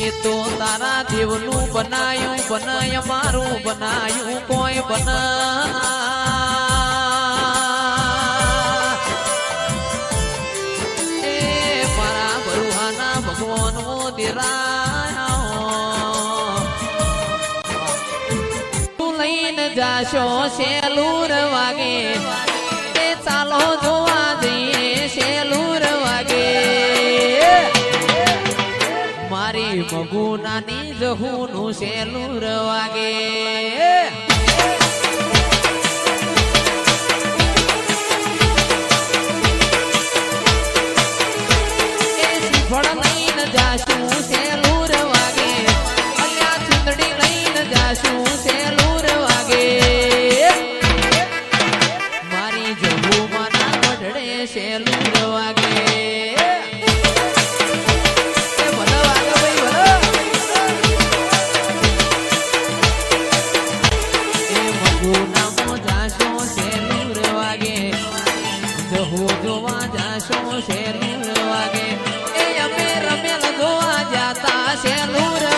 એ તો તારા દેવનું બનાયું બનાય મારું બનાયું કોઈ બના એ મારા બરુહાના ભગવાન દેરા તું લઈને જાશો શેલુર વાગે એ ચાલો જોવા જઈએ શેલુર વાગે મારી મગુનાની જહુનું શેલુર વાગે જાશું શેલુર વાગે અલ્યા ચુંદડી લઈને જાશું શેલુર વાગે મારી જહુ માના વઢડે શેલુર વાગે જોવા જાશો શેલુર વાગે એ અમે રમેલ જોવા જાતા શેલુર